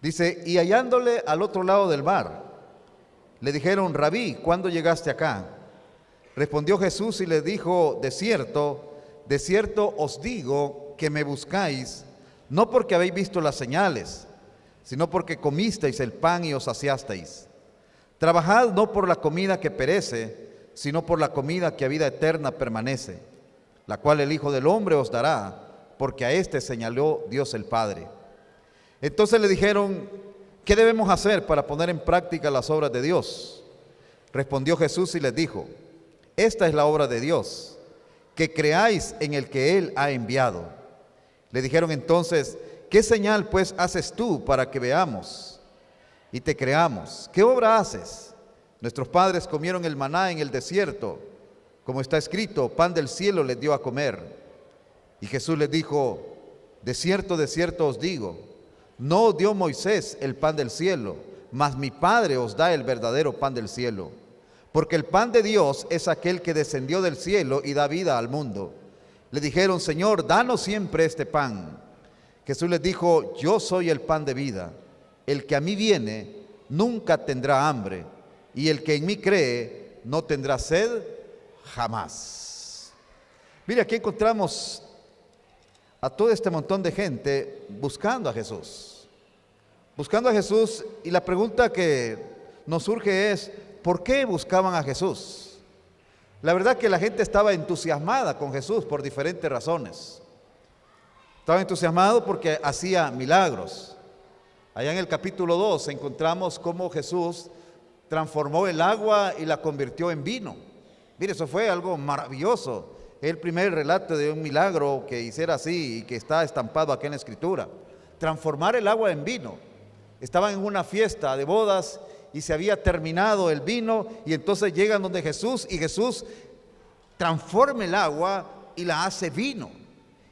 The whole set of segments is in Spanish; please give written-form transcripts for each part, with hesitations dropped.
Dice, y hallándole al otro lado del mar, le dijeron, Rabí, ¿cuándo llegaste acá? Respondió Jesús y les dijo, de cierto os digo que me buscáis, no porque habéis visto las señales, sino porque comisteis el pan y os saciasteis. Trabajad no por la comida que perece, sino por la comida que a vida eterna permanece, la cual el Hijo del Hombre os dará, porque a éste señaló Dios el Padre. Entonces le dijeron, ¿qué debemos hacer para poner en práctica las obras de Dios? Respondió Jesús y les dijo, esta es la obra de Dios, que creáis en el que Él ha enviado. Le dijeron entonces, ¿qué señal pues haces tú para que veamos y te creamos? ¿Qué obra haces? Nuestros padres comieron el maná en el desierto, como está escrito, pan del cielo les dio a comer. Y Jesús les dijo, de cierto os digo, no os dio Moisés el pan del cielo, mas mi Padre os da el verdadero pan del cielo. Porque el pan de Dios es aquel que descendió del cielo y da vida al mundo. Le dijeron, Señor, danos siempre este pan. Jesús les dijo, yo soy el pan de vida. El que a mí viene nunca tendrá hambre, y el que en mí cree no tendrá sed jamás. Mire, aquí encontramos a todo este montón de gente buscando a Jesús. Buscando a Jesús, y la pregunta que nos surge es, ¿por qué buscaban a Jesús? La verdad que la gente estaba entusiasmada con Jesús por diferentes razones. Estaba entusiasmado porque hacía milagros. Allá en el capítulo 2 encontramos cómo Jesús transformó el agua y la convirtió en vino. Mire, eso fue algo maravilloso. El primer relato de un milagro que hiciera así y que está estampado aquí en la Escritura. Transformar el agua en vino. Estaban en una fiesta de bodas y se había terminado el vino, y entonces llegan donde Jesús, y Jesús transforma el agua y la hace vino.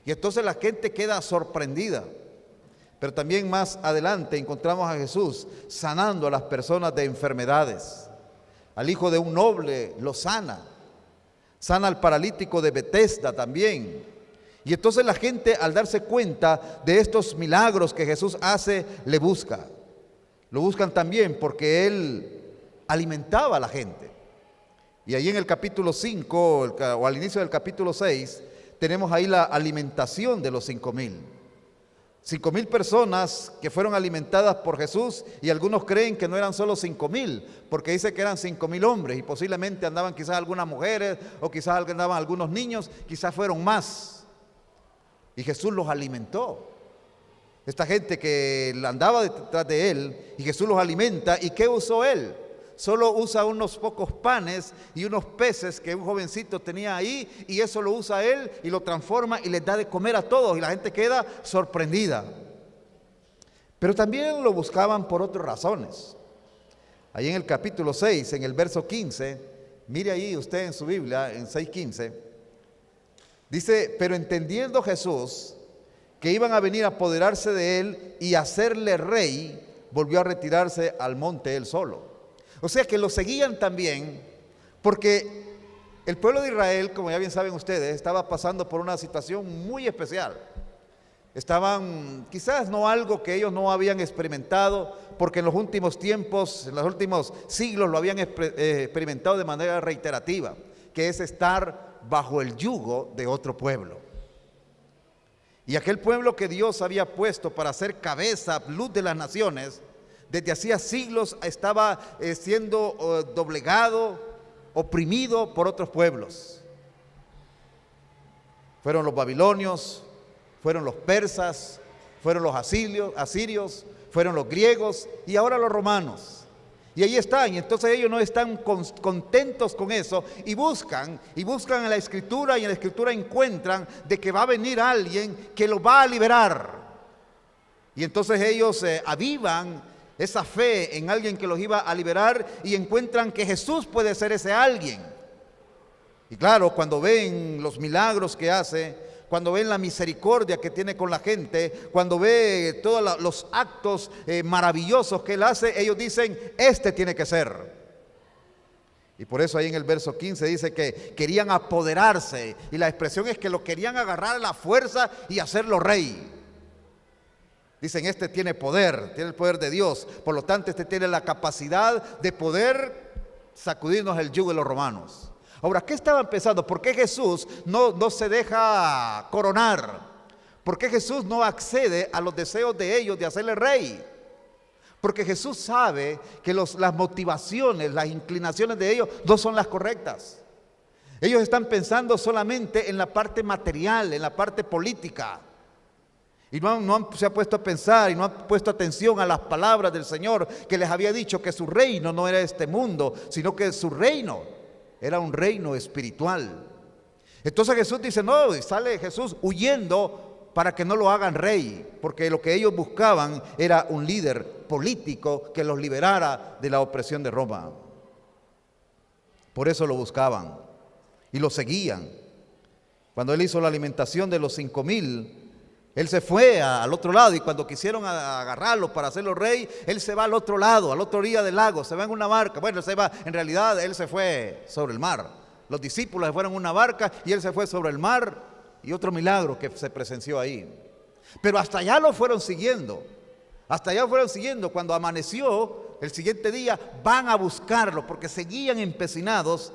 Y entonces la gente queda sorprendida. Pero también más adelante encontramos a Jesús sanando a las personas de enfermedades. Al hijo de un noble lo sana. Sana al paralítico de Betesda también. Y entonces la gente, al darse cuenta de estos milagros que Jesús hace, le busca. Lo buscan también porque Él alimentaba a la gente. Y ahí en el capítulo 5, o al inicio del capítulo 6, tenemos ahí la alimentación de los 5,000. 5,000 personas que fueron alimentadas por Jesús, y algunos creen que no eran solo 5,000, porque dice que eran 5,000 hombres, y posiblemente andaban quizás algunas mujeres, o quizás andaban algunos niños, quizás fueron más. Y Jesús los alimentó. Esta gente que andaba detrás de Él, y Jesús los alimenta. ¿Y qué usó Él? Solo usa unos pocos panes y unos peces que un jovencito tenía ahí, y eso lo usa Él y lo transforma y les da de comer a todos, y la gente queda sorprendida. Pero también lo buscaban por otras razones. Ahí en el capítulo 6, en el verso 15, mire ahí usted en su Biblia, en 6:15, dice, pero entendiendo Jesús que iban a venir a apoderarse de Él y hacerle rey, volvió a retirarse al monte Él solo. O sea que lo seguían también, porque el pueblo de Israel, como ya bien saben ustedes, estaba pasando por una situación muy especial. Estaban, quizás no algo que ellos no habían experimentado, porque en los últimos tiempos, en los últimos siglos lo habían experimentado de manera reiterativa, que es estar bajo el yugo de otro pueblo. Y aquel pueblo que Dios había puesto para ser cabeza, luz de las naciones, desde hacía siglos estaba siendo doblegado, oprimido por otros pueblos. Fueron los babilonios, fueron los persas, fueron los asirios, fueron los griegos y ahora los romanos. Y ahí están, y entonces ellos no están contentos con eso, y buscan en la Escritura, y en la Escritura encuentran de que va a venir alguien que los va a liberar. Y entonces ellos avivan esa fe en alguien que los iba a liberar, y encuentran que Jesús puede ser ese alguien. Y claro, cuando ven los milagros que hace, cuando ven la misericordia que tiene con la gente, cuando ve todos los actos maravillosos que Él hace, ellos dicen, este tiene que ser. Y por eso ahí en el verso 15 dice que querían apoderarse, y la expresión es que lo querían agarrar a la fuerza y hacerlo rey. Dicen, este tiene poder, tiene el poder de Dios, por lo tanto este tiene la capacidad de poder sacudirnos el yugo de los romanos. Ahora, ¿qué estaban pensando? ¿Por qué Jesús no se deja coronar? ¿Por qué Jesús no accede a los deseos de ellos de hacerle rey? Porque Jesús sabe que las motivaciones, las inclinaciones de ellos no son las correctas. Ellos están pensando solamente en la parte material, en la parte política. Y se han puesto a pensar y no han puesto atención a las palabras del Señor, que les había dicho que su reino no era este mundo, sino que su reino era un reino espiritual. Entonces Jesús dice, no, y sale Jesús huyendo para que no lo hagan rey, porque lo que ellos buscaban era un líder político que los liberara de la opresión de Roma. Por eso lo buscaban y lo seguían. Cuando él hizo la alimentación de los 5,000, él se fue al otro lado, y cuando quisieron agarrarlo para hacerlo rey, él se va al otro lado, a la otra orilla del lago, se va en una barca. Bueno, en realidad él se fue sobre el mar. Los discípulos se fueron en una barca y él se fue sobre el mar, y otro milagro que se presenció ahí. Pero hasta allá lo fueron siguiendo. Hasta allá fueron siguiendo. Cuando amaneció el siguiente día, van a buscarlo porque seguían empecinados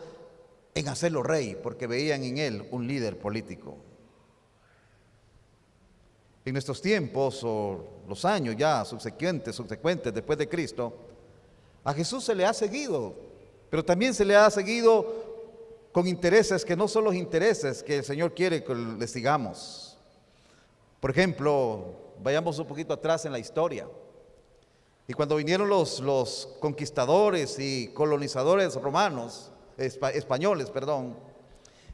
en hacerlo rey, porque veían en él un líder político. En nuestros tiempos, o los años ya subsecuentes después de Cristo, a Jesús se le ha seguido, pero también se le ha seguido con intereses que no son los intereses que el Señor quiere que le sigamos. Por ejemplo, vayamos un poquito atrás en la historia. Y cuando vinieron los conquistadores y colonizadores romanos, españoles,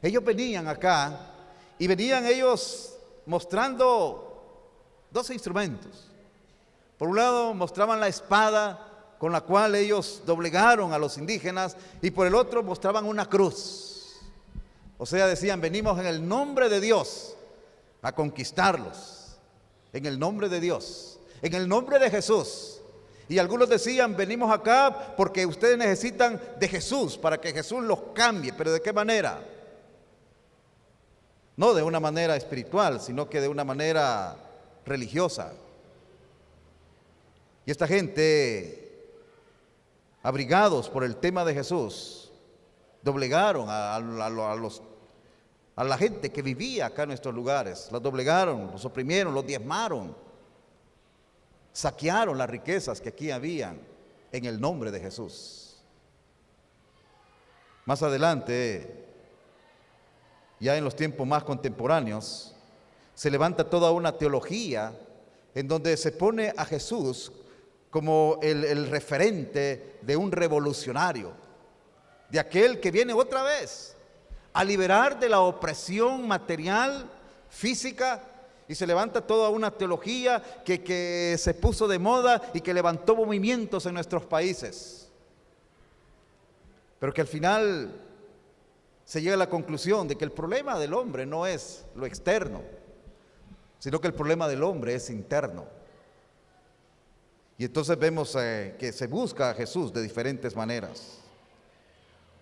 ellos venían acá y venían ellos mostrando dos instrumentos. Por un lado mostraban la espada con la cual ellos doblegaron a los indígenas, y por el otro mostraban una cruz. O sea, decían, venimos en el nombre de Dios a conquistarlos, en el nombre de Dios, en el nombre de Jesús. Y algunos decían, venimos acá porque ustedes necesitan de Jesús, para que Jesús los cambie. ¿Pero de qué manera? No de una manera espiritual, sino que de una manera religiosa. Y esta gente, abrigados por el tema de Jesús, doblegaron a la gente que vivía acá en nuestros lugares. Los doblegaron, los oprimieron, los diezmaron, saquearon las riquezas que aquí habían en el nombre de Jesús. Más adelante, ya en los tiempos más contemporáneos, se levanta toda una teología en donde se pone a Jesús como el referente de un revolucionario, de aquel que viene otra vez a liberar de la opresión material, física, y se levanta toda una teología que se puso de moda y que levantó movimientos en nuestros países, pero que al final se llega a la conclusión de que el problema del hombre no es lo externo, sino que el problema del hombre es interno. Y entonces vemos que se busca a Jesús de diferentes maneras.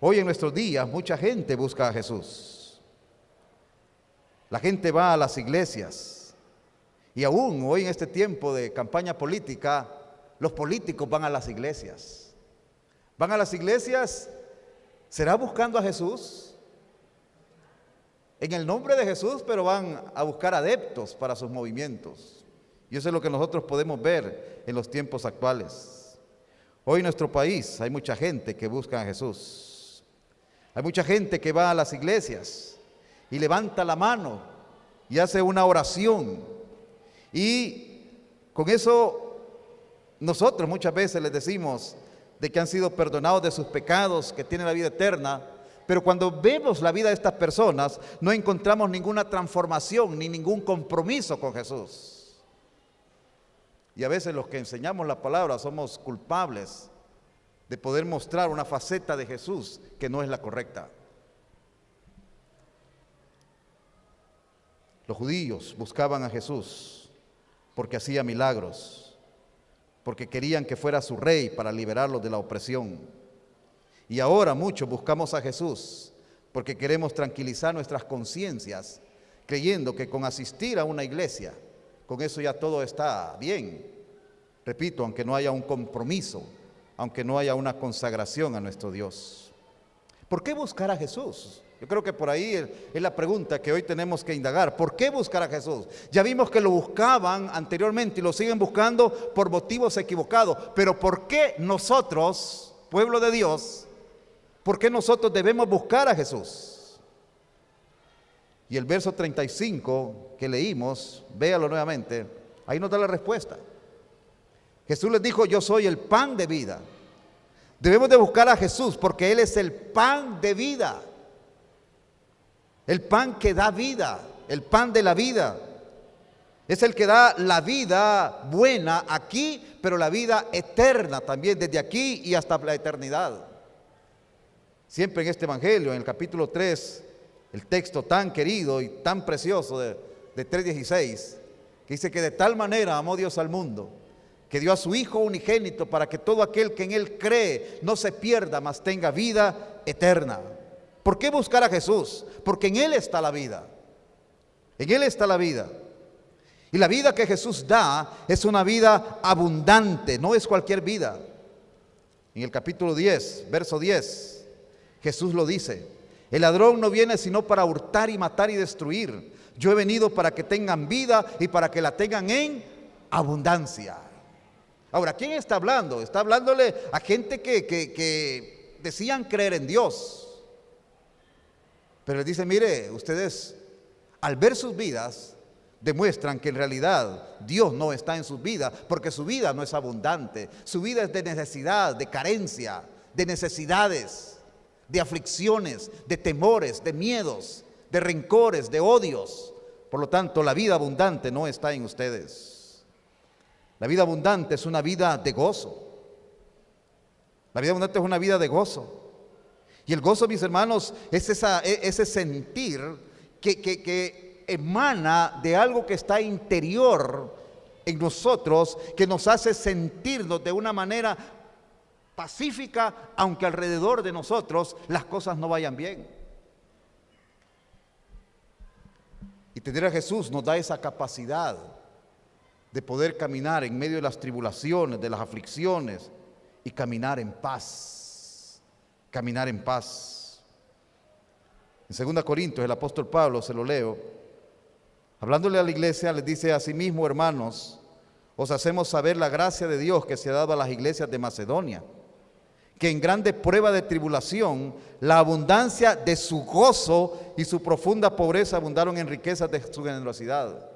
Hoy en nuestros días mucha gente busca a Jesús. La gente va a las iglesias, y aún hoy en este tiempo de campaña política, los políticos van a las iglesias. Van a las iglesias, ¿será buscando a Jesús? En el nombre de Jesús, pero van a buscar adeptos para sus movimientos. Y eso es lo que nosotros podemos ver en los tiempos actuales. Hoy en nuestro país hay mucha gente que busca a Jesús. Hay mucha gente que va a las iglesias y levanta la mano y hace una oración. Y con eso nosotros muchas veces les decimos de que han sido perdonados de sus pecados, que tienen la vida eterna. Pero cuando vemos la vida de estas personas, no encontramos ninguna transformación ni ningún compromiso con Jesús. Y a veces los que enseñamos la palabra somos culpables de poder mostrar una faceta de Jesús que no es la correcta. Los judíos buscaban a Jesús porque hacía milagros, porque querían que fuera su rey para liberarlos de la opresión. Y ahora muchos buscamos a Jesús porque queremos tranquilizar nuestras conciencias, creyendo que con asistir a una iglesia, con eso ya todo está bien. Repito, aunque no haya un compromiso, aunque no haya una consagración a nuestro Dios. ¿Por qué buscar a Jesús? Yo creo que por ahí es la pregunta que hoy tenemos que indagar. ¿Por qué buscar a Jesús? Ya vimos que lo buscaban anteriormente y lo siguen buscando por motivos equivocados. Pero ¿por qué nosotros, pueblo de Dios, por qué nosotros debemos buscar a Jesús? Y el verso 35 que leímos, véalo nuevamente, ahí nos da la respuesta. Jesús les dijo: yo soy el pan de vida. Debemos de buscar a Jesús porque Él es el pan de vida. El pan que da vida, el pan de la vida. Es el que da la vida buena aquí, pero la vida eterna también, desde aquí y hasta la eternidad. Siempre en este evangelio, en el capítulo 3, el texto tan querido y tan precioso de 3:16, que dice que de tal manera amó Dios al mundo, que dio a su Hijo unigénito para que todo aquel que en Él cree no se pierda, mas tenga vida eterna. ¿Por qué buscar a Jesús? Porque en Él está la vida. En Él está la vida. Y la vida que Jesús da es una vida abundante, no es cualquier vida. En el capítulo 10, verso 10, Jesús lo dice: el ladrón no viene sino para hurtar y matar y destruir. Yo he venido para que tengan vida y para que la tengan en abundancia. Ahora, ¿quién está hablando? Está hablándole a gente que decían creer en Dios. Pero les dice: mire, ustedes al ver sus vidas demuestran que en realidad Dios no está en sus vidas, porque su vida no es abundante. Su vida es de necesidad, de carencia, de necesidades, de aflicciones, de temores, de miedos, de rencores, de odios. Por lo tanto, la vida abundante no está en ustedes. La vida abundante es una vida de gozo. La vida abundante es una vida de gozo. Y el gozo, mis hermanos, es ese sentir que emana de algo que está interior en nosotros, que nos hace sentirnos de una manera pacífica, aunque alrededor de nosotros las cosas no vayan bien. Y tener a Jesús nos da esa capacidad de poder caminar en medio de las tribulaciones, de las aflicciones, y caminar en paz. Caminar en paz. En 2 Corintios, el apóstol Pablo, se lo leo, hablándole a la iglesia, les dice: asimismo, hermanos, os hacemos saber la gracia de Dios que se ha dado a las iglesias de Macedonia, que en grande prueba de tribulación, la abundancia de su gozo y su profunda pobreza abundaron en riquezas de su generosidad.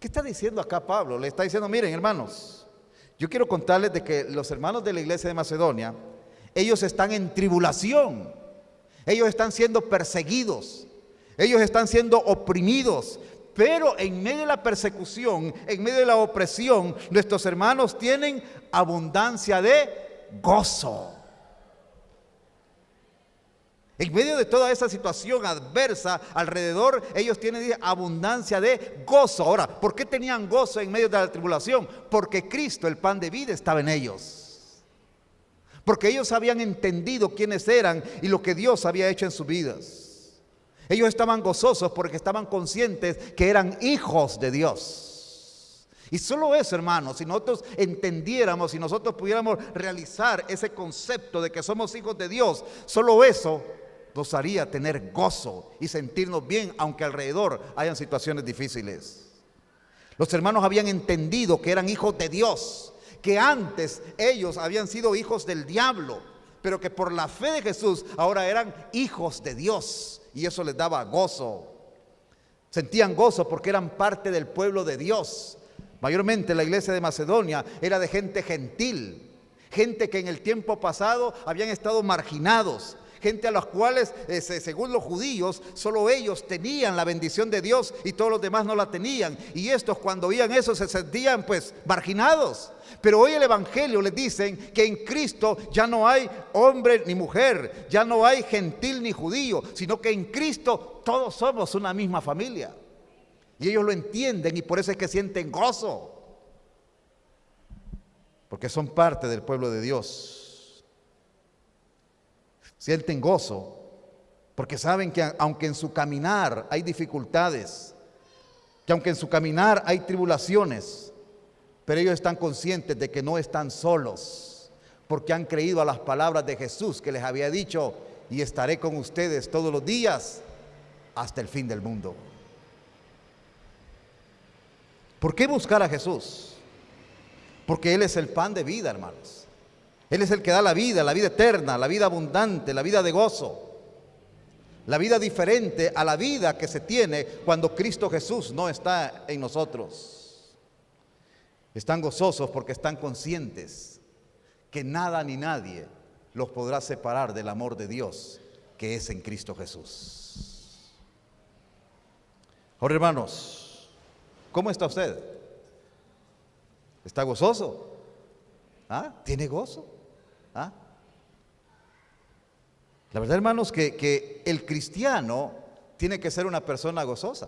¿Qué está diciendo acá Pablo? Le está diciendo: miren, hermanos, yo quiero contarles de que los hermanos de la iglesia de Macedonia, ellos están en tribulación, ellos están siendo perseguidos, ellos están siendo oprimidos, pero en medio de la persecución, en medio de la opresión, nuestros hermanos tienen abundancia de gozo. En medio de toda esa situación adversa alrededor, ellos tienen abundancia de gozo. Ahora, ¿por qué tenían gozo en medio de la tribulación? Porque Cristo, el pan de vida, estaba en ellos. Porque ellos habían entendido quiénes eran y lo que Dios había hecho en sus vidas. Ellos estaban gozosos porque estaban conscientes que eran hijos de Dios. Y solo eso, hermanos, si nosotros entendiéramos, si nosotros pudiéramos realizar ese concepto de que somos hijos de Dios, solo eso nos haría tener gozo y sentirnos bien, aunque alrededor hayan situaciones difíciles. Los hermanos habían entendido que eran hijos de Dios, que antes ellos habían sido hijos del diablo, pero que por la fe de Jesús ahora eran hijos de Dios, y eso les daba gozo. Sentían gozo porque eran parte del pueblo de Dios. Mayormente la iglesia de Macedonia era de gente gentil, gente que en el tiempo pasado habían estado marginados, gente a los cuales, según los judíos, solo ellos tenían la bendición de Dios y todos los demás no la tenían. Y estos, cuando oían eso, se sentían pues marginados. Pero hoy el evangelio les dicen que en Cristo ya no hay hombre ni mujer, ya no hay gentil ni judío, sino que en Cristo todos somos una misma familia. Y ellos lo entienden y por eso es que sienten gozo, porque son parte del pueblo de Dios. Sienten gozo porque saben que aunque en su caminar hay dificultades, que aunque en su caminar hay tribulaciones, pero ellos están conscientes de que no están solos, porque han creído a las palabras de Jesús que les había dicho: y estaré con ustedes todos los días hasta el fin del mundo. ¿Por qué buscar a Jesús? Porque Él es el pan de vida, hermanos. Él es el que da la vida eterna, la vida abundante, la vida de gozo, la vida diferente a la vida que se tiene cuando Cristo Jesús no está en nosotros. Están gozosos porque están conscientes que nada ni nadie los podrá separar del amor de Dios que es en Cristo Jesús. Ahora, hermanos, ¿cómo está usted? ¿Está gozoso? ¿Ah? ¿Tiene gozo? ¿Ah? La verdad, hermanos, que el cristiano tiene que ser una persona gozosa.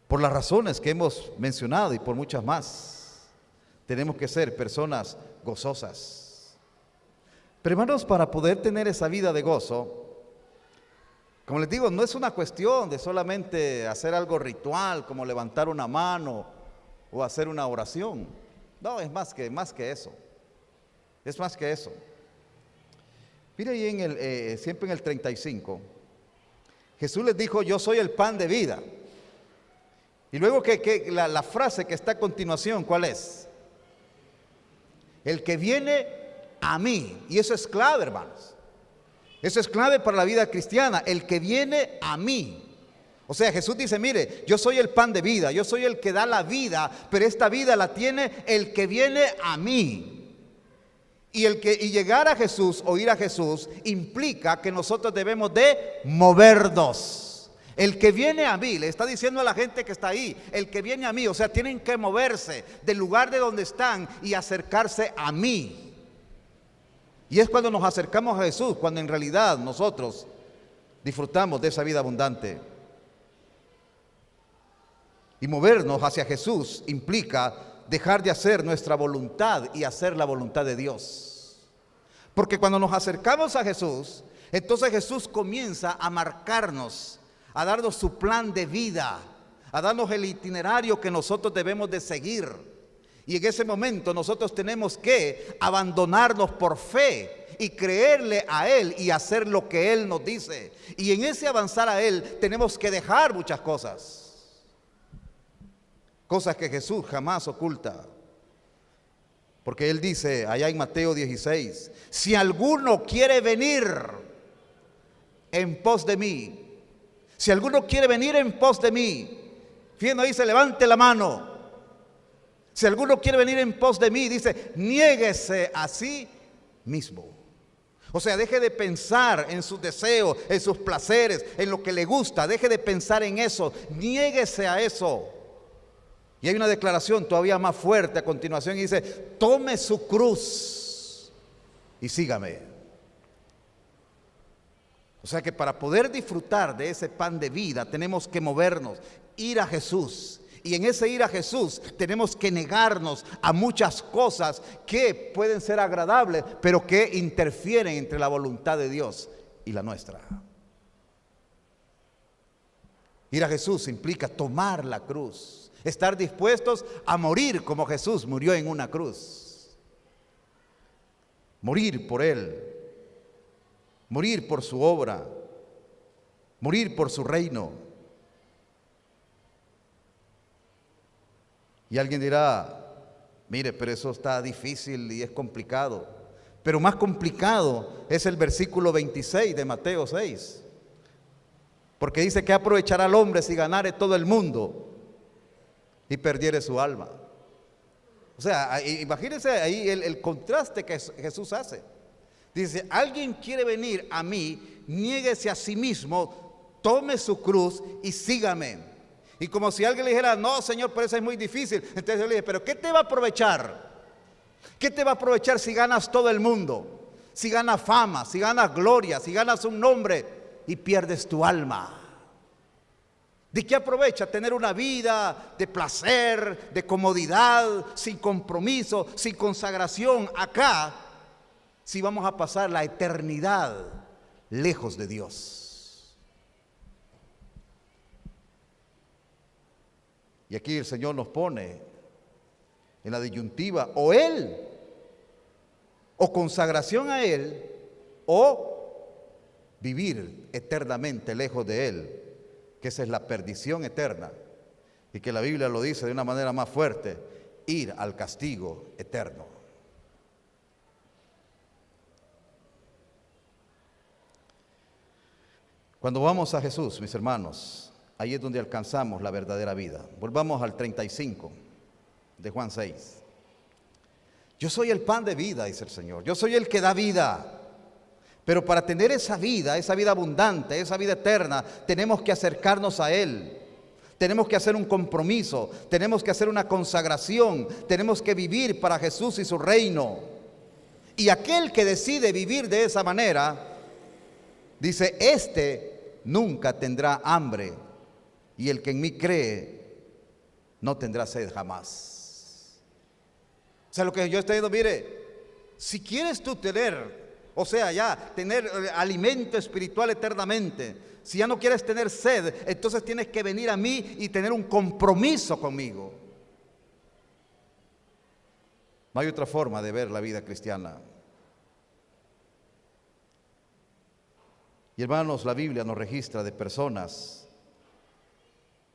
Por las razones que hemos mencionado y por muchas más, tenemos que ser personas gozosas. Pero, hermanos, para poder tener esa vida de gozo, como les digo, no es una cuestión de solamente hacer algo ritual, como levantar una mano o hacer una oración. No, es más que eso. Es más que eso. Mire ahí siempre en el 35, Jesús les dijo: yo soy el pan de vida. Y luego la frase que está a continuación, ¿cuál es? El que viene a mí. Y eso es clave, hermanos. Eso es clave para la vida cristiana, el que viene a mí. O sea, Jesús dice: mire, yo soy el pan de vida, yo soy el que da la vida, pero esta vida la tiene el que viene a mí. Y llegar a Jesús o ir a Jesús implica que nosotros debemos de movernos. El que viene a mí, le está diciendo a la gente que está ahí, el que viene a mí, o sea, tienen que moverse del lugar de donde están y acercarse a mí. Y es cuando nos acercamos a Jesús, cuando en realidad nosotros disfrutamos de esa vida abundante. Y movernos hacia Jesús implica dejar de hacer nuestra voluntad y hacer la voluntad de Dios. Porque cuando nos acercamos a Jesús, entonces Jesús comienza a marcarnos, a darnos su plan de vida, a darnos el itinerario que nosotros debemos de seguir. Y en ese momento nosotros tenemos que abandonarnos por fe y creerle a Él y hacer lo que Él nos dice. Y en ese avanzar a Él tenemos que dejar muchas cosas. Cosas que Jesús jamás oculta. Porque Él dice allá en Mateo 16, si alguno quiere venir en pos de mí, si alguno quiere venir en pos de mí, fíjense, dice, levante la mano. Si alguno quiere venir en pos de mí, dice, niéguese a sí mismo. O sea, deje de pensar en sus deseos, en sus placeres, en lo que le gusta. Deje de pensar en eso, niéguese a eso. Y hay una declaración todavía más fuerte a continuación y dice, tome su cruz y sígame. O sea que para poder disfrutar de ese pan de vida tenemos que movernos, ir a Jesús. Y en ese ir a Jesús tenemos que negarnos a muchas cosas que pueden ser agradables, pero que interfieren entre la voluntad de Dios y la nuestra. Ir a Jesús implica tomar la cruz, estar dispuestos a morir como Jesús murió en una cruz. Morir por Él, morir por su obra, morir por su reino. Y alguien dirá, mire, pero eso está difícil y es complicado. Pero más complicado es el versículo 26 de Mateo 6. Porque dice que aprovechará al hombre si ganare todo el mundo y perdiere su alma. O sea, imagínense ahí el contraste que Jesús hace. Dice, alguien quiere venir a mí, niéguese a sí mismo, tome su cruz y sígame. Y como si alguien le dijera, no, Señor, pero eso es muy difícil. Entonces yo le dije, pero ¿qué te va a aprovechar? ¿Qué te va a aprovechar si ganas todo el mundo? Si ganas fama, si ganas gloria, si ganas un nombre y pierdes tu alma. ¿De qué aprovecha tener una vida de placer, de comodidad, sin compromiso, sin consagración acá, si vamos a pasar la eternidad lejos de Dios? Y aquí el Señor nos pone en la disyuntiva, o Él, o consagración a Él, o vivir eternamente lejos de Él, que esa es la perdición eterna, y que la Biblia lo dice de una manera más fuerte, ir al castigo eterno. Cuando vamos a Jesús, mis hermanos, ahí es donde alcanzamos la verdadera vida. Volvamos al 35 de Juan 6. Yo soy el pan de vida, dice el Señor. Yo soy el que da vida. Pero para tener esa vida abundante, esa vida eterna, tenemos que acercarnos a Él. Tenemos que hacer un compromiso, tenemos que hacer una consagración, tenemos que vivir para Jesús y su reino. Y aquel que decide vivir de esa manera, dice, este nunca tendrá hambre, y el que en mí cree no tendrá sed jamás. O sea, lo que yo estoy diciendo, mire, si quieres tú tener, o sea, ya tener alimento espiritual eternamente, si ya no quieres tener sed, entonces tienes que venir a mí y tener un compromiso conmigo. No hay otra forma de ver la vida cristiana. Y hermanos, la Biblia nos registra de personas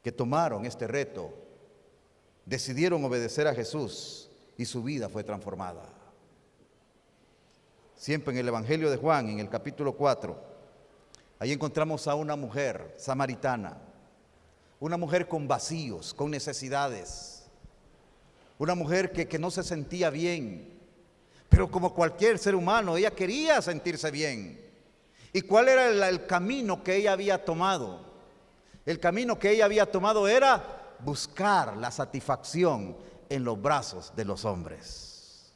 que tomaron este reto, decidieron obedecer a Jesús y su vida fue transformada. Siempre en el Evangelio de Juan, en el capítulo 4, ahí encontramos a una mujer samaritana, una mujer con vacíos, con necesidades, una mujer que no se sentía bien, pero como cualquier ser humano, ella quería sentirse bien. ¿Y cuál era el camino que ella había tomado? El camino que ella había tomado era buscar la satisfacción en los brazos de los hombres.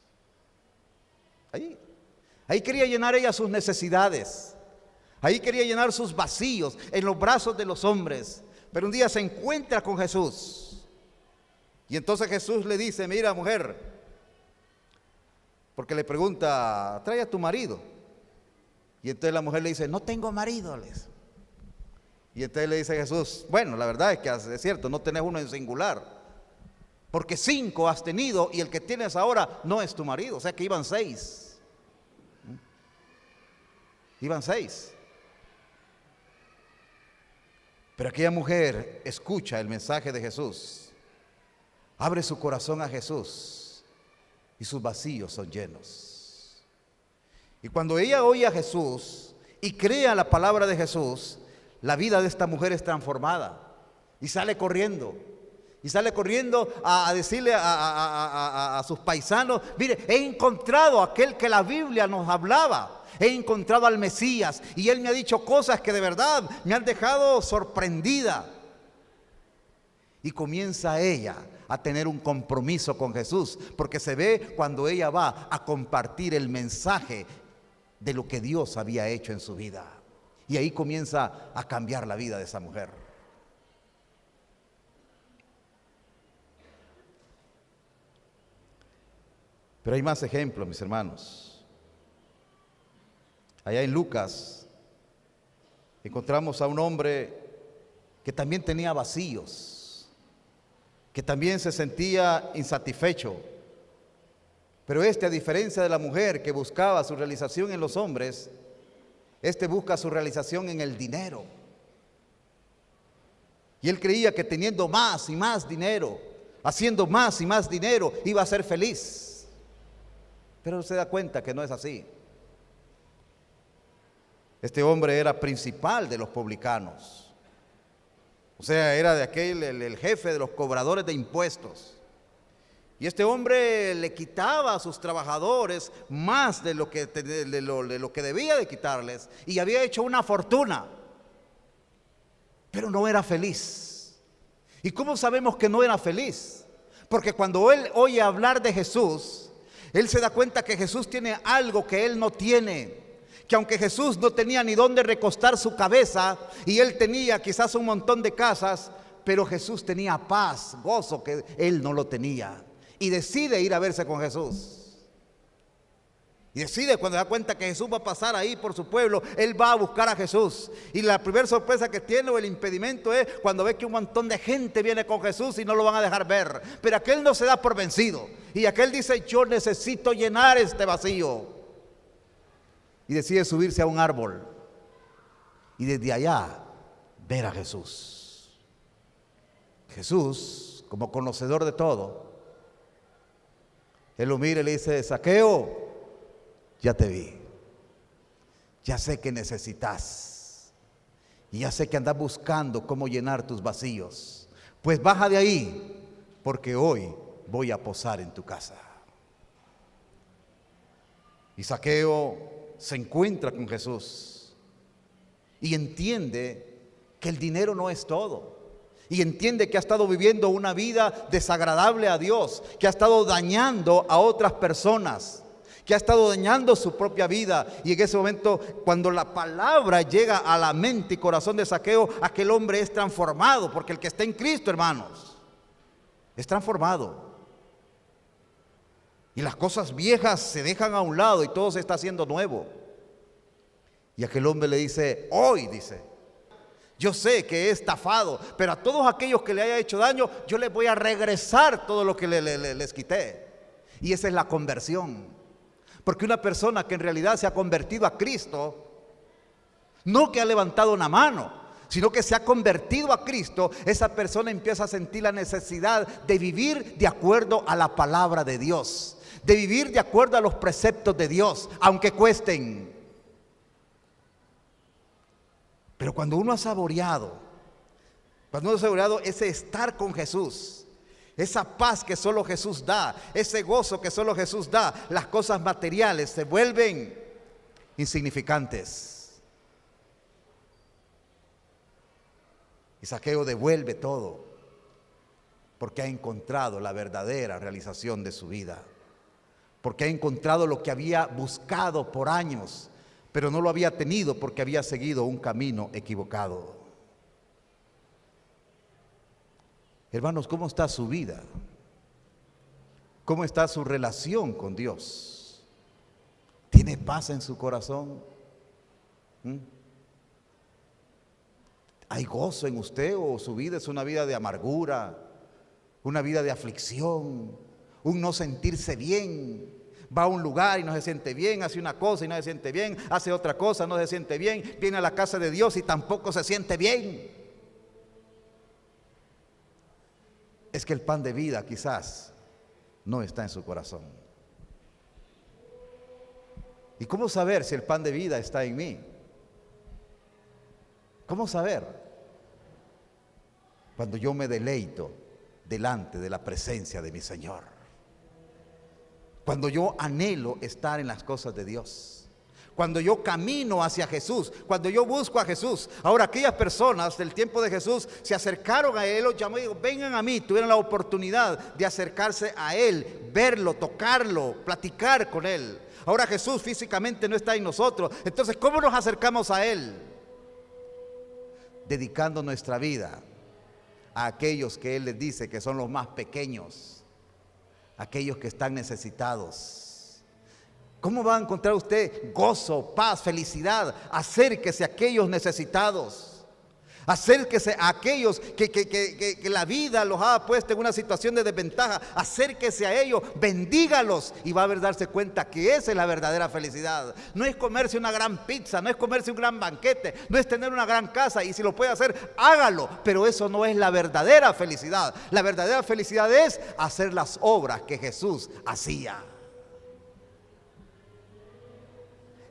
Ahí quería llenar ella sus necesidades. Ahí quería llenar sus vacíos en los brazos de los hombres. Pero un día se encuentra con Jesús. Y entonces Jesús le dice, mira mujer, porque le pregunta, trae a tu marido. Y entonces la mujer le dice, no tengo marido. Y entonces le dice Jesús, bueno, la verdad es que es cierto, no tenés uno en singular. Porque 5 has tenido y el que tienes ahora no es tu marido. O sea que iban 6. Iban 6. Pero aquella mujer escucha el mensaje de Jesús, abre su corazón a Jesús y sus vacíos son llenos. Y cuando ella oye a Jesús y crea la palabra de Jesús, la vida de esta mujer es transformada y sale corriendo. Y sale corriendo a decirle a sus paisanos, mire, he encontrado a aquel que la Biblia nos hablaba. He encontrado al Mesías y Él me ha dicho cosas que de verdad me han dejado sorprendida. Y comienza ella a tener un compromiso con Jesús, porque se ve cuando ella va a compartir el mensaje de lo que Dios había hecho en su vida. Y ahí comienza a cambiar la vida de esa mujer. Pero hay más ejemplos, mis hermanos. Allá en Lucas encontramos a un hombre que también tenía vacíos, que también se sentía insatisfecho. Pero a diferencia de la mujer que buscaba su realización en los hombres, busca su realización en el dinero. Y él creía que teniendo más y más dinero, haciendo más y más dinero, iba a ser feliz. Pero se da cuenta que no es así. Este hombre era principal de los publicanos. O sea, era de aquel, el jefe de los cobradores de impuestos. Y este hombre le quitaba a sus trabajadores más de lo que debía de quitarles. Y había hecho una fortuna. Pero no era feliz. ¿Y cómo sabemos que no era feliz? Porque cuando él oye hablar de Jesús, él se da cuenta que Jesús tiene algo que él no tiene. Que aunque Jesús no tenía ni dónde recostar su cabeza y él tenía quizás un montón de casas, pero Jesús tenía paz, gozo que él no lo tenía. Y decide ir a verse con Jesús. Y decide, cuando da cuenta que Jesús va a pasar ahí por su pueblo, él va a buscar a Jesús. Y la primera sorpresa que tiene, o el impedimento, es cuando ve que un montón de gente viene con Jesús y no lo van a dejar ver. Pero aquel no se da por vencido. Y aquel dice, yo necesito llenar este vacío. Y decide subirse a un árbol. Y desde allá ver a Jesús. Jesús, como conocedor de todo, él lo mira y le dice, Zaqueo, ya te vi, ya sé que necesitas y ya sé que andas buscando cómo llenar tus vacíos. Pues baja de ahí, porque hoy voy a posar en tu casa. Y Zaqueo se encuentra con Jesús y entiende que el dinero no es todo. Y entiende que ha estado viviendo una vida desagradable a Dios, que ha estado dañando a otras personas, que ha estado dañando su propia vida. Y en ese momento, cuando la palabra llega a la mente y corazón de Zaqueo, aquel hombre es transformado, porque el que está en Cristo, hermanos, es transformado. Y las cosas viejas se dejan a un lado y todo se está haciendo nuevo. Y aquel hombre le dice, hoy, dice, yo sé que he estafado, pero a todos aquellos que le haya hecho daño, yo les voy a regresar todo lo que les quité. Y esa es la conversión. Porque una persona que en realidad se ha convertido a Cristo, no que ha levantado una mano, sino que se ha convertido a Cristo, esa persona empieza a sentir la necesidad de vivir de acuerdo a la palabra de Dios, de vivir de acuerdo a los preceptos de Dios, aunque cuesten. Pero cuando uno ha saboreado ese estar con Jesús, esa paz que solo Jesús da, ese gozo que solo Jesús da, las cosas materiales se vuelven insignificantes. Y Zaqueo devuelve todo, porque ha encontrado la verdadera realización de su vida, porque ha encontrado lo que había buscado por años, pero no lo había tenido porque había seguido un camino equivocado. Hermanos, ¿cómo está su vida? ¿Cómo está su relación con Dios? ¿Tiene paz en su corazón? ¿Hay gozo en usted, o su vida es una vida de amargura, una vida de aflicción, un no sentirse bien? Va a un lugar y no se siente bien, hace una cosa y no se siente bien, hace otra cosa, no se siente bien, viene a la casa de Dios y tampoco se siente bien. Es que el pan de vida quizás no está en su corazón. ¿Y cómo saber si el pan de vida está en mí? ¿Cómo saber? Cuando yo me deleito delante de la presencia de mi Señor. Cuando yo anhelo estar en las cosas de Dios. Cuando yo camino hacia Jesús, cuando yo busco a Jesús. Ahora, aquellas personas del tiempo de Jesús se acercaron a Él, los llamó y dijo, vengan a mí. Tuvieron la oportunidad de acercarse a Él, verlo, tocarlo, platicar con Él. Ahora Jesús físicamente no está en nosotros. Entonces, ¿cómo nos acercamos a Él? Dedicando nuestra vida a aquellos que Él les dice que son los más pequeños, aquellos que están necesitados. ¿Cómo va a encontrar usted gozo, paz, felicidad? Acérquese a aquellos necesitados. Acérquese a aquellos que la vida los ha puesto en una situación de desventaja. Acérquese a ellos, bendígalos y va a darse cuenta que esa es la verdadera felicidad. No es comerse una gran pizza, no es comerse un gran banquete, no es tener una gran casa, y si lo puede hacer, hágalo. Pero eso no es la verdadera felicidad. La verdadera felicidad es hacer las obras que Jesús hacía.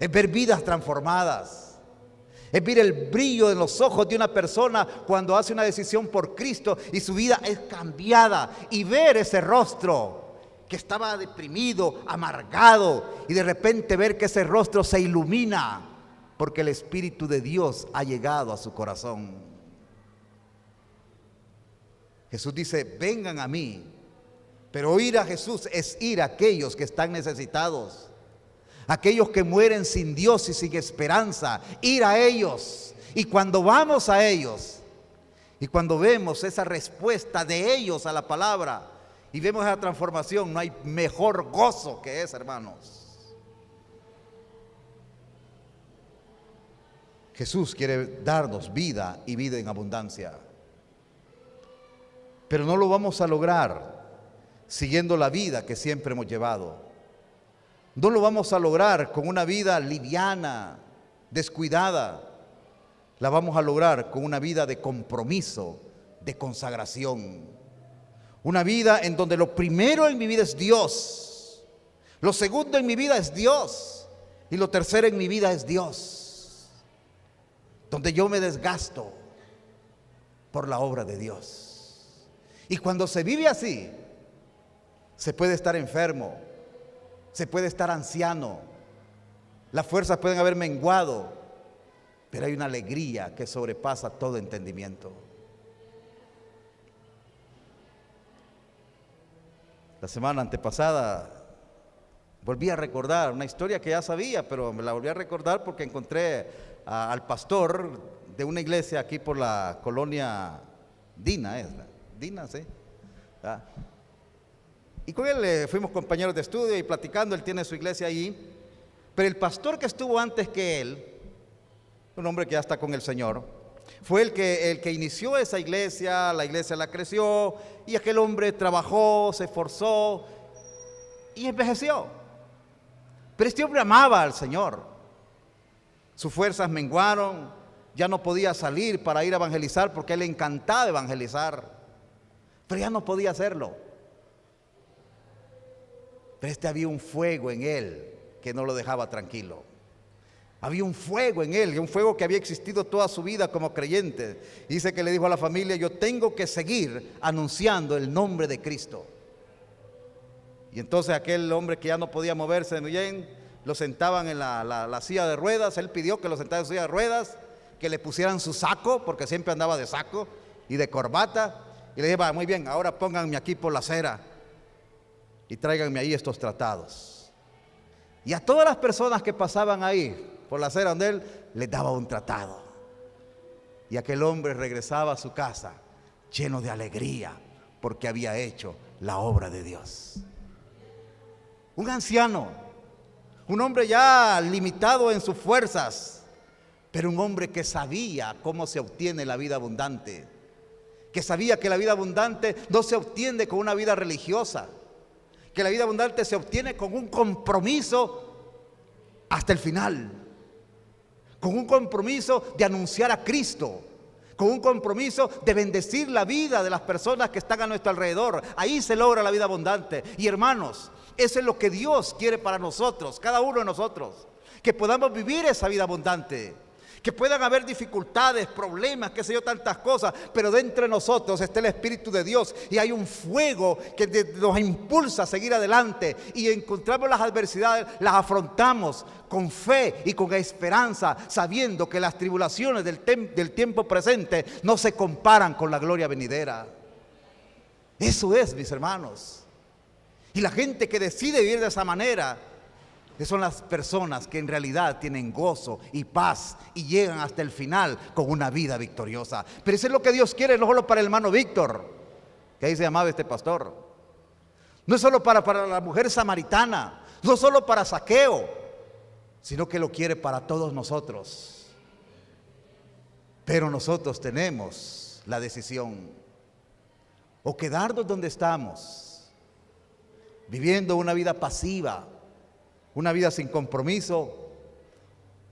Es ver vidas transformadas. Es ver el brillo en los ojos de una persona cuando hace una decisión por Cristo y su vida es cambiada. Y ver ese rostro que estaba deprimido, amargado, y de repente ver que ese rostro se ilumina porque el Espíritu de Dios ha llegado a su corazón. Jesús dice, vengan a mí. Pero ir a Jesús es ir a aquellos que están necesitados. Aquellos que mueren sin Dios y sin esperanza, ir a ellos. Y cuando vamos a ellos, y cuando vemos esa respuesta de ellos a la palabra, y vemos esa transformación, no hay mejor gozo que ese, hermanos. Jesús quiere darnos vida y vida en abundancia. Pero no lo vamos a lograr siguiendo la vida que siempre hemos llevado. No lo vamos a lograr con una vida liviana, descuidada. La vamos a lograr con una vida de compromiso, de consagración. Una vida en donde lo primero en mi vida es Dios. Lo segundo en mi vida es Dios. Y lo tercero en mi vida es Dios. Donde yo me desgasto por la obra de Dios. Y cuando se vive así, se puede estar enfermo, se puede estar anciano, las fuerzas pueden haber menguado, pero hay una alegría que sobrepasa todo entendimiento. La semana antepasada volví a recordar una historia que ya sabía, pero me la volví a recordar porque encontré al pastor de una iglesia aquí por la colonia Dina, sí. Y con él fuimos compañeros de estudio y platicando. Él tiene su iglesia allí, pero el pastor que estuvo antes que él, un hombre que ya está con el Señor, fue el que inició esa iglesia. La iglesia la creció y aquel hombre trabajó, se esforzó y envejeció. Pero este hombre amaba al Señor. Sus fuerzas menguaron, ya no podía salir para ir a evangelizar porque a él le encantaba evangelizar, pero ya no podía hacerlo. Pero había un fuego en él que no lo dejaba tranquilo. Había un fuego en él, un fuego que había existido toda su vida como creyente. Dice que le dijo a la familia: yo tengo que seguir anunciando el nombre de Cristo. Y entonces aquel hombre que ya no podía moverse bien, lo sentaban en la silla de ruedas. Él pidió que lo sentaran en su silla de ruedas, que le pusieran su saco, porque siempre andaba de saco y de corbata. Y le dije: va, muy bien, ahora pónganme aquí por la acera y tráiganme ahí estos tratados. Y a todas las personas que pasaban ahí por la acera donde él, les daba un tratado. Y aquel hombre regresaba a su casa lleno de alegría porque había hecho la obra de Dios. Un anciano, un hombre ya limitado en sus fuerzas, pero un hombre que sabía cómo se obtiene la vida abundante, que sabía que la vida abundante no se obtiene con una vida religiosa, que la vida abundante se obtiene con un compromiso hasta el final, con un compromiso de anunciar a Cristo, con un compromiso de bendecir la vida de las personas que están a nuestro alrededor. Ahí se logra la vida abundante. Y hermanos, eso es lo que Dios quiere para nosotros, cada uno de nosotros, que podamos vivir esa vida abundante, que puedan haber dificultades, problemas, qué sé yo, tantas cosas, pero dentro de nosotros está el Espíritu de Dios y hay un fuego que nos impulsa a seguir adelante, y encontramos las adversidades, las afrontamos con fe y con esperanza, sabiendo que las tribulaciones del tiempo presente no se comparan con la gloria venidera. Eso es, mis hermanos. Y la gente que decide vivir de esa manera, que son las personas que en realidad tienen gozo y paz y llegan hasta el final con una vida victoriosa. Pero eso es lo que Dios quiere, no solo para el hermano Víctor, que ahí se llamaba este pastor, no es solo para la mujer samaritana, no solo para Zaqueo, sino que lo quiere para todos nosotros. Pero nosotros tenemos la decisión: o quedarnos donde estamos, viviendo una vida pasiva, una vida sin compromiso,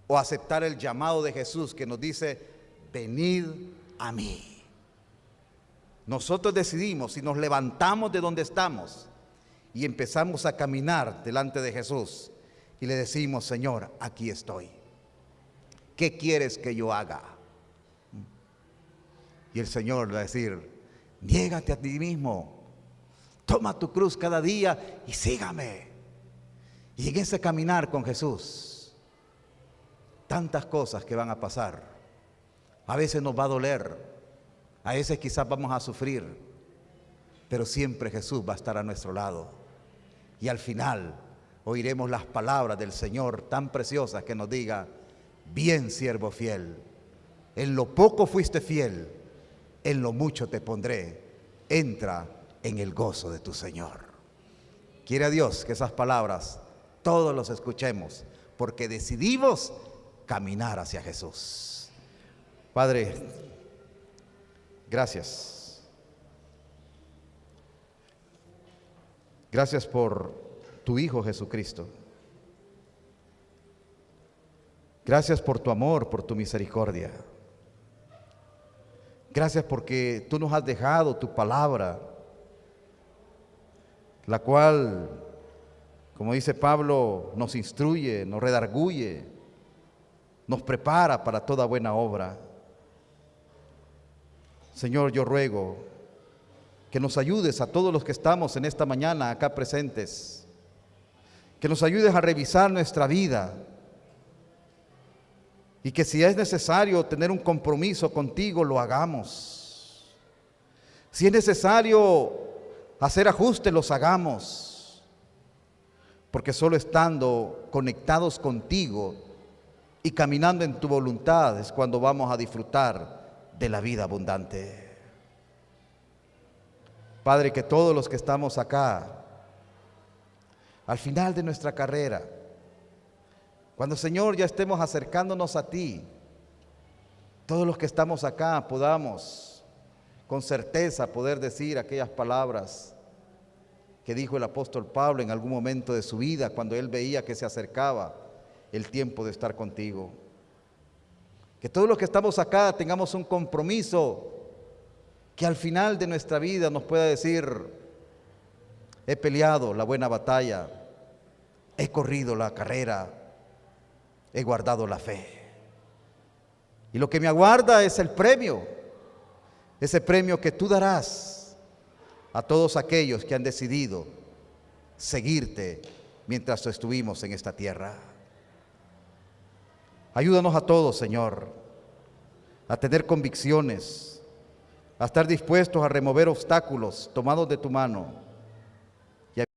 o aceptar el llamado de Jesús que nos dice: venid a mí. Nosotros decidimos si nos levantamos de donde estamos y empezamos a caminar delante de Jesús y le decimos: Señor, aquí estoy, ¿qué quieres que yo haga? Y el Señor va a decir: niégate a ti mismo, toma tu cruz cada día y sígame. Y en ese caminar con Jesús, tantas cosas que van a pasar. A veces nos va a doler, a veces quizás vamos a sufrir, pero siempre Jesús va a estar a nuestro lado. Y al final oiremos las palabras del Señor tan preciosas que nos diga: bien, siervo fiel, en lo poco fuiste fiel, en lo mucho te pondré, entra en el gozo de tu Señor. Quiere a Dios que esas palabras todos los escuchemos, porque decidimos caminar hacia Jesús. Padre, gracias. Gracias por tu Hijo Jesucristo. Gracias por tu amor, por tu misericordia. Gracias porque tú nos has dejado tu palabra, la cual, como dice Pablo, nos instruye, nos redarguye, nos prepara para toda buena obra. Señor, yo ruego que nos ayudes a todos los que estamos en esta mañana acá presentes, que nos ayudes a revisar nuestra vida y que si es necesario tener un compromiso contigo, lo hagamos. Si es necesario hacer ajustes, los hagamos, porque solo estando conectados contigo y caminando en tu voluntad es cuando vamos a disfrutar de la vida abundante. Padre, que todos los que estamos acá, al final de nuestra carrera, cuando, Señor, ya estemos acercándonos a ti, todos los que estamos acá podamos con certeza poder decir aquellas palabras que dijo el apóstol Pablo en algún momento de su vida, cuando él veía que se acercaba el tiempo de estar contigo. Que todos los que estamos acá tengamos un compromiso que al final de nuestra vida nos pueda decir: he peleado la buena batalla, he corrido la carrera, he guardado la fe. Y lo que me aguarda es el premio, ese premio que tú darás a todos aquellos que han decidido seguirte mientras estuvimos en esta tierra. Ayúdanos a todos, Señor, a tener convicciones, a estar dispuestos a remover obstáculos tomados de tu mano,